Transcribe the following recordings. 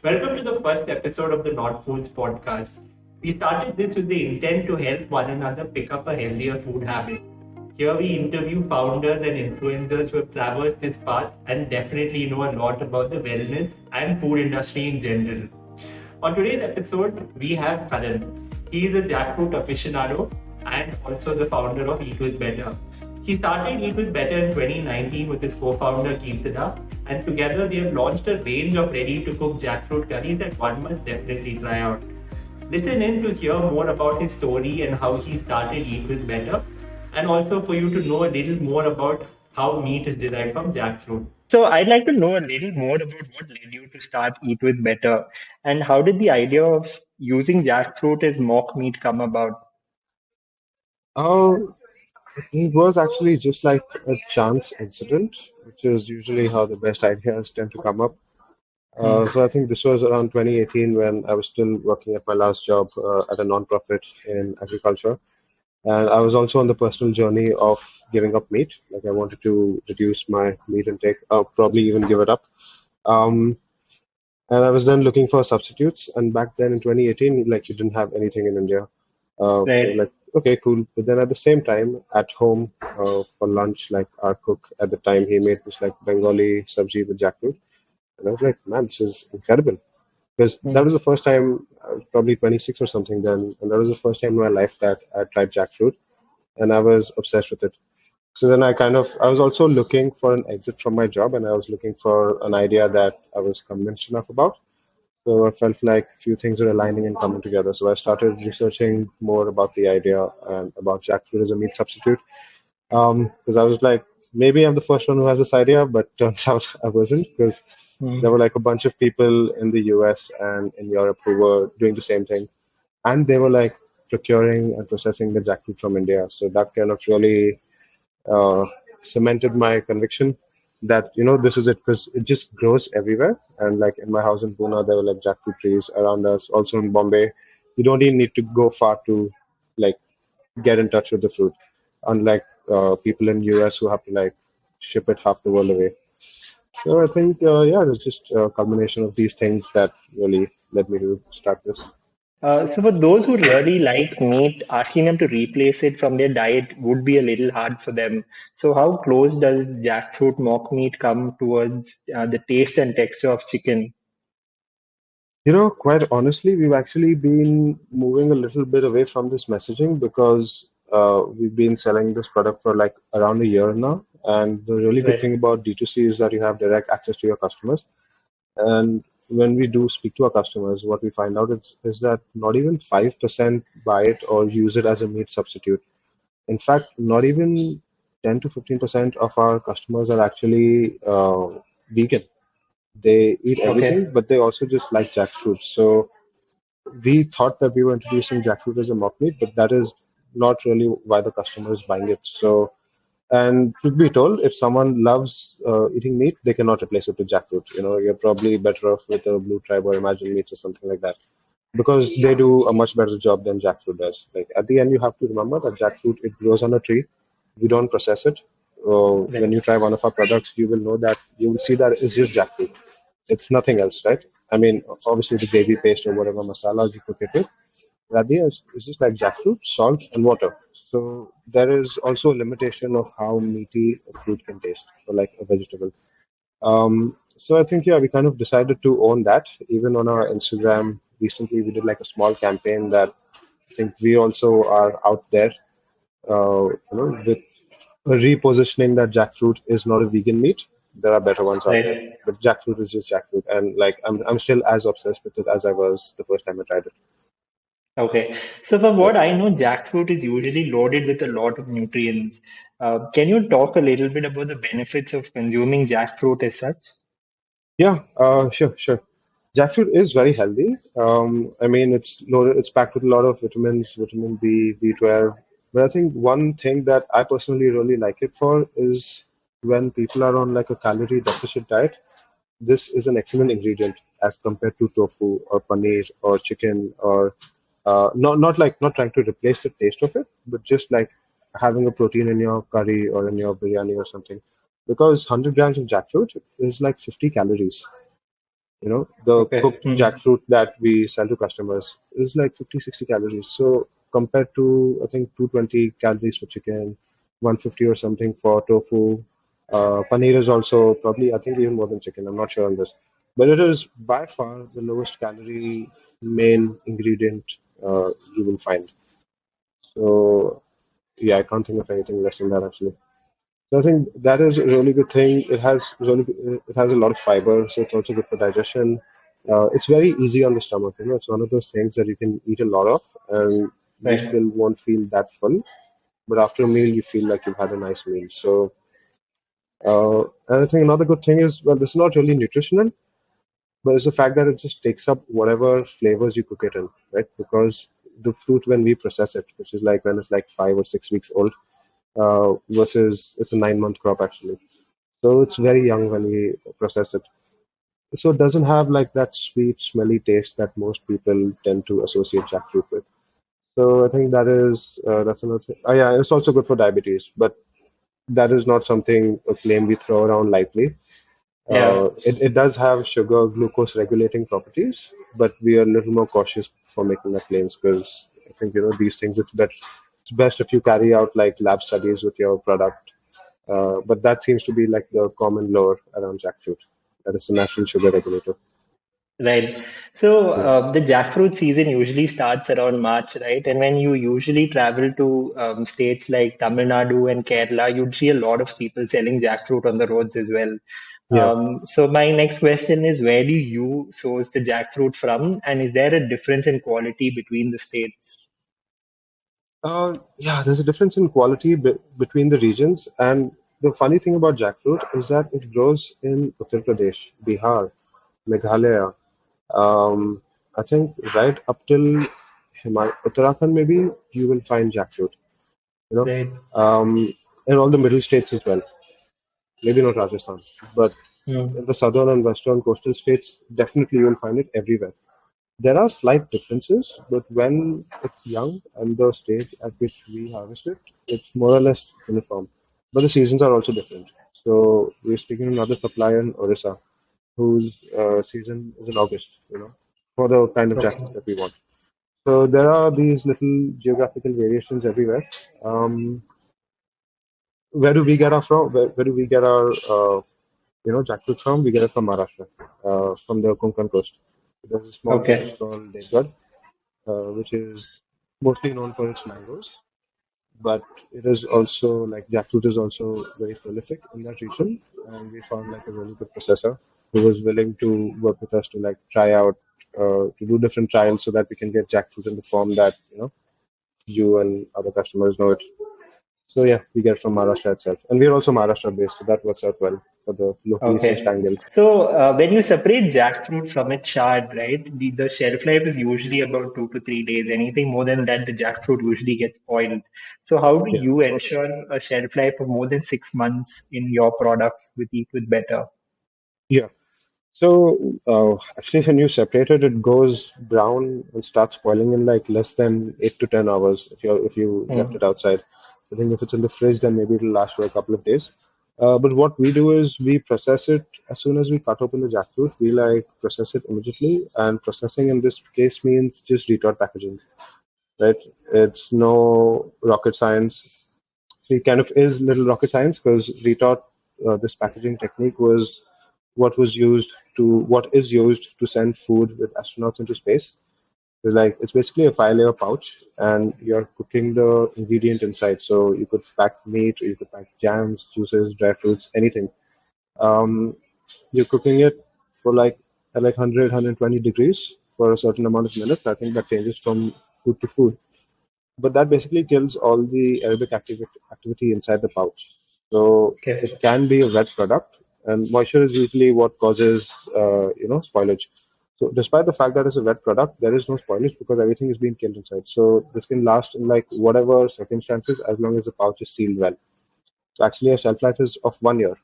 Welcome to the first episode of the Not Foods podcast. We started this with the intent to help one another pick up a healthier food habit. Here we interview founders and influencers who have traversed this path and definitely know a lot about the wellness and food industry in general. On today's episode, we have Karan. He is a jackfruit aficionado and also the founder of Eat With Better. He started Eat With Better in 2019 with his co-founder Keertana, and together they have launched a range of ready-to-cook jackfruit curries that one must definitely try out. Listen in to hear more about his story and how he started Eat With Better, and also for you to know a little more about how meat is derived from jackfruit. So I'd like to know a little more about what led you to start Eat With Better, and how did the idea of using jackfruit as mock meat come about? Oh, it was actually just like a chance incident, which is usually how the best ideas tend to come up. Hmm. So I think this was around 2018 when I was still working at my last job at a nonprofit in agriculture. And I was also on the personal journey of giving up meat. Like I wanted to reduce my meat intake, probably even give it up. Um, and I was then looking for substitutes. And back then in 2018, like you didn't have anything in India. So Right. like, okay, cool. But then at the same time, at home for lunch, like our cook at the time, he made this like Bengali sabji with jackfruit. And I was like, man, this is incredible. Because that Hmm. was the first time, I was probably 26 or something then. And that was the first time in my life that I tried jackfruit. And I was obsessed with it. So then I was also looking for an exit from my job and I was looking for an idea that I was convinced enough about. So I felt like a few things were aligning and coming together. So I started researching more about the idea and about jackfruit as a meat substitute. Because I was like, maybe I'm the first one who has this idea, but turns out I wasn't because there Hmm. were like a bunch of people in the US and in Europe who were doing the same thing. And they were like procuring and processing the jackfruit from India. So that kind of really uh, cemented my conviction that this is it because it just grows everywhere. And like in my house in Pune, there were like jackfruit trees around us. Also in Bombay, you don't even need to go far to like get in touch with the fruit, unlike people in US who have to like ship it half the world away. So I think yeah, it was just a combination of these things that really led me to start this. So for those who really like meat, asking them to replace it from their diet would be a little hard for them. So how close does jackfruit mock meat come towards the taste and texture of chicken? Quite honestly, we've actually been moving a little bit away from this messaging because we've been selling this product for like around a year now. And the really good Right. thing about D2C is that you have direct access to your customers. And when we do speak to our customers, what we find out is that not even 5% buy it or use it as a meat substitute. In fact, not even 10 to 15% of our customers are actually vegan. They eat everything, Okay. but they also just like jackfruit. So we thought that we were introducing jackfruit as a mock meat, but that is not really why the customer is buying it. So, and truth be told, if someone loves eating meat, they cannot replace it with jackfruit. You're probably better off with a Blue Tribe or Imagine Meats or something like that because they do a much better job than jackfruit does. Like at the end, you have to remember that jackfruit it grows on a tree. We don't process it. When Right. you try one of our products, you will know that you will see that it's just jackfruit. It's nothing else, right? I mean, obviously the gravy paste or whatever masala you cook it with. But at the end, it's just like jackfruit, salt, and water. So there is also a limitation of how meaty a fruit can taste, or like a vegetable. So I think yeah, we kind of decided to own that. Even on our Instagram recently, we did like a small campaign that I think we also are out there, with repositioning that jackfruit is not a vegan meat. There are better ones out there, Right. but jackfruit is just jackfruit, and like I'm still as obsessed with it as I was the first time I tried it. Okay. So from Yeah. what I know, jackfruit is usually loaded with a lot of nutrients. Can you talk a little bit about the benefits of consuming jackfruit as such? Yeah, sure. Jackfruit is very healthy. I mean, it's loaded, it's packed with a lot of vitamins, vitamin B, B12. But I think one thing that I personally really like it for is when people are on like a calorie deficit diet, this is an excellent ingredient as compared to tofu or paneer or chicken or not trying to replace the taste of it, but just like having a protein in your curry or in your biryani or something. Because 100 grams of jackfruit is like 50 calories. The Okay. cooked jackfruit that we sell to customers is like 50, 60 calories. So compared to, I think, 220 calories for chicken, 150 or something for tofu. Paneer is also probably, I think, even more than chicken. I'm not sure on this. But it is by far the lowest calorie main ingredient you will find. So, yeah, I can't think of anything less than that actually. So I think that is a really good thing. It has a lot of fiber, so it's also good for digestion. It's very easy on the stomach. It's one of those things that you can eat a lot of, and you Right. still won't feel that full. But after a meal, you feel like you've had a nice meal. So, and I think another good thing is, well, this is not really nutritional, but it's the fact that it just takes up whatever flavors you cook it in, right? Because the fruit when we process it, which is like when it's like 5 or 6 weeks old, versus it's a 9 month crop actually. So it's very young when we process it. So it doesn't have like that sweet, smelly taste that most people tend to associate jackfruit with. So I think that's another thing. Oh, yeah, it's also good for diabetes, but that is not something a claim we throw around lightly. Yeah. It does have sugar glucose regulating properties, but we are a little more cautious for making that claims because I think these things it's best if you carry out like lab studies with your product. But that seems to be like the common lore around jackfruit. That is a natural sugar regulator. Right. So Yeah. the jackfruit season usually starts around March, right? And when you usually travel to states like Tamil Nadu and Kerala, you'd see a lot of people selling jackfruit on the roads as well. Yeah. So my next question is, where do you source the jackfruit from, and is there a difference in quality between the states? Yeah, there's a difference in quality between the regions. And the funny thing about jackfruit is that it grows in Uttar Pradesh, Bihar, Meghalaya. Um, I think right up till Uttarakhand, maybe you will find jackfruit, you know, Right. um, in all the middle states as well. Maybe not Rajasthan, but in Hmm. the southern and western coastal states, definitely you will find it everywhere. There are slight differences, but when it's young and the stage at which we harvest it, it's more or less uniform. But the seasons are also different. So we're speaking to another supplier in Orissa, whose season is in August, for the kind of jackfruit Okay. that we want. So there are these little geographical variations everywhere. Um, where do we get our from? Where do we get our jackfruit from? We get it from Maharashtra, from the Konkan coast. There's a small village Okay. called Devgad, which is mostly known for its mangoes, but it is also like jackfruit is also very prolific in that region. And we found like a really good processor who was willing to work with us to like try out, to do different trials so that we can get jackfruit in the form that you and other customers know it. So yeah, we get from Maharashtra itself, and we're also Maharashtra based, so that works out well for the locally sourced Okay. angle. So when you separate jackfruit from its shard, right, the shelf life is usually about 2 to 3 days. Anything more than that, the jackfruit usually gets spoiled. So how do Yeah. you ensure a shelf life of more than 6 months in your products with Eat With Better? Yeah. So actually, when you separate it, it goes brown and starts spoiling in like less than 8 to 10 hours if you left Hmm. it outside. I think if it's in the fridge, then maybe it'll last for a couple of days. But what we do is we process it as soon as we cut open the jackfruit. We like process it immediately, and processing in this case means just retort packaging, right? It's no rocket science. It kind of is little rocket science because retort, this packaging technique was what is used to send food with astronauts into space. So like it's basically a 5 layer pouch, and you're cooking the ingredient inside. So you could pack meat, or you could pack jams, juices, dry fruits, anything. Um, you're cooking it for like at like 100, degrees for a certain amount of minutes. I think that changes from food to food, but that basically kills all the aerobic activity inside the pouch. So Okay. it can be a wet product, and moisture is usually what causes, spoilage. So despite the fact that it's a wet product, there is no spoilage because everything is being killed inside. So this can last in like whatever circumstances as long as the pouch is sealed well. So actually, a shelf life is of 1 year,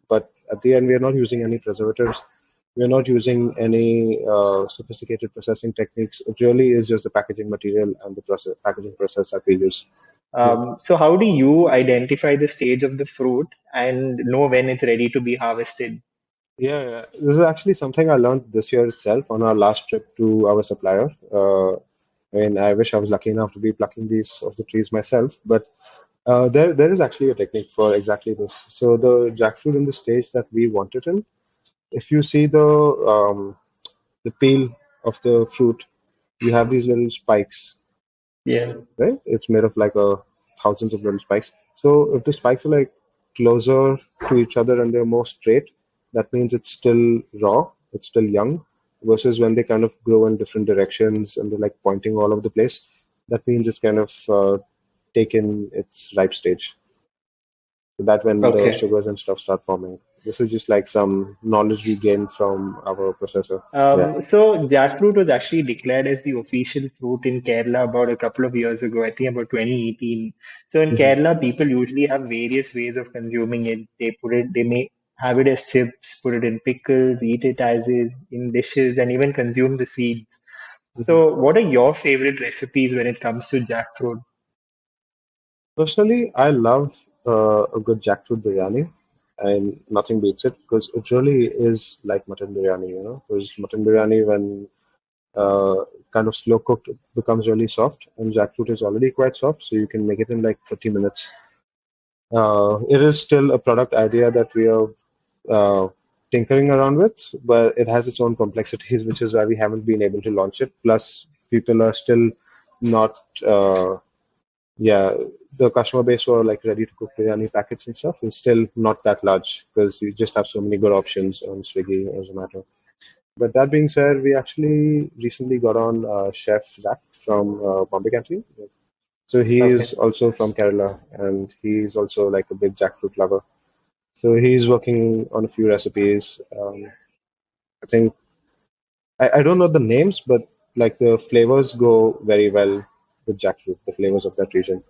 but at the end, we are not using any preservatives. We are not using any sophisticated processing techniques. It really is just the packaging material and the packaging process that we use. Yeah. So how do you identify the stage of the fruit and know when it's ready to be harvested? Yeah. This is actually something I learned this year itself on our last trip to our supplier. I mean, I wish I was lucky enough to be plucking these of the trees myself, but there is actually a technique for exactly this. So the jackfruit in the stage that we want it in, if you see the peel of the fruit, you have these little spikes, Yeah. right? It's made of like a thousands of little spikes. So if the spikes are like closer to each other and they're more straight, that means it's still raw, it's still young, versus when they kind of grow in different directions and they're like pointing all over the place, that means it's kind of taken its ripe stage. So that when the Okay. sugars and stuff start forming. This is just like some knowledge we gained from our processor. Yeah. So jackfruit was actually declared as the official fruit in Kerala about a couple of years ago, I think about 2018. So in Hmm. Kerala, people usually have various ways of consuming it. They may have it as chips, put it in pickles, eat it as is in dishes, and even consume the seeds. Hmm. So what are your favorite recipes when it comes to jackfruit? Personally, I love a good jackfruit biryani, and nothing beats it because it really is like mutton biryani, you know. Because mutton biryani, when kind of slow cooked, it becomes really soft, and jackfruit is already quite soft, so you can make it in like 30 minutes. It is still a product idea that we are uh, tinkering around with, but it has its own complexities, which is why we haven't been able to launch it. Plus, people are still not. Yeah, the customer base for like ready to cook biryani packets and stuff is still not that large because you just have so many good options on Swiggy or Zomato. But that being said, we actually recently got on Chef Zach from Bombay Canteen. So he is Okay. also from Kerala and he's also like a big jackfruit lover. So he's working on a few recipes. I think I don't know the names, but like the flavors go very well with jackfruit, the flavors of that region.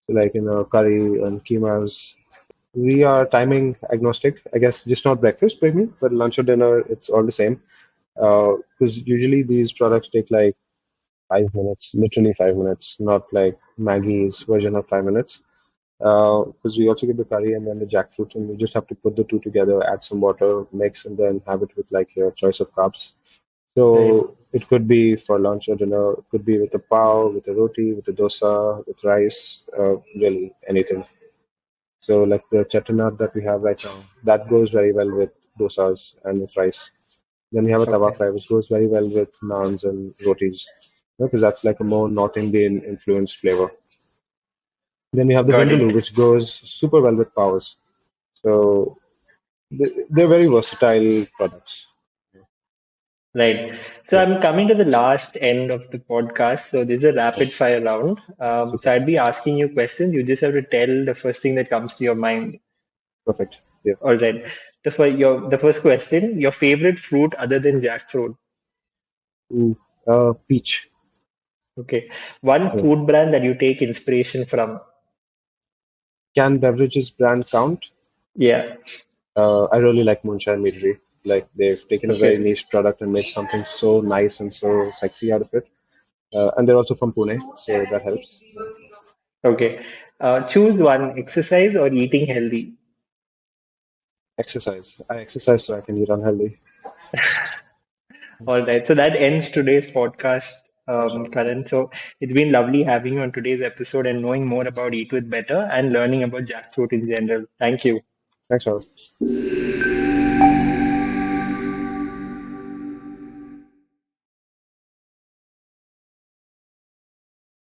So like curry and keemas. We are timing agnostic, I guess, just not breakfast maybe, but lunch or dinner, it's all the same. Because usually these products take like 5 minutes, literally 5 minutes, not like Maggie's version of 5 minutes. Because we also get the curry and then the jackfruit, and you just have to put the two together, add some water, mix, and then have it with like your choice of carbs. Right. So it could be for lunch or dinner, it could be with a pav, with a roti, with a dosa, with rice, really anything. So like the chettinad that we have right now, that goes very well with dosas and with rice. Then we have a tawa Okay. fry, which goes very well with naans and rotis, because that's like a more North Indian influenced flavor. Then we have the Got vindaloo, it. which goes super well with powers. So they're very versatile products. Right. So Yeah, I'm coming to the last end of the podcast. So this is a rapid nice. fire round. So Super. I'd be asking you questions. You just have to tell the first thing that comes to your mind. Perfect. Yeah. All right. The first question, your favorite fruit other than jackfruit. Ooh, peach. Okay. One Yeah. food brand that you take inspiration from. Can beverages brand count? Yeah. I really like Moonshine Meadery. Like they've taken a very Okay. niche product and made something so nice and so sexy out of it. And they're also from Pune, so that helps. Okay. Choose one, exercise or eating healthy. Exercise. I exercise so I can eat unhealthy. All right. So that ends today's podcast, Thanks, Sean. Karan. So it's been lovely having you on today's episode and knowing more about Eat With Better and learning about jackfruit in general. Thank you. Thanks, Sean.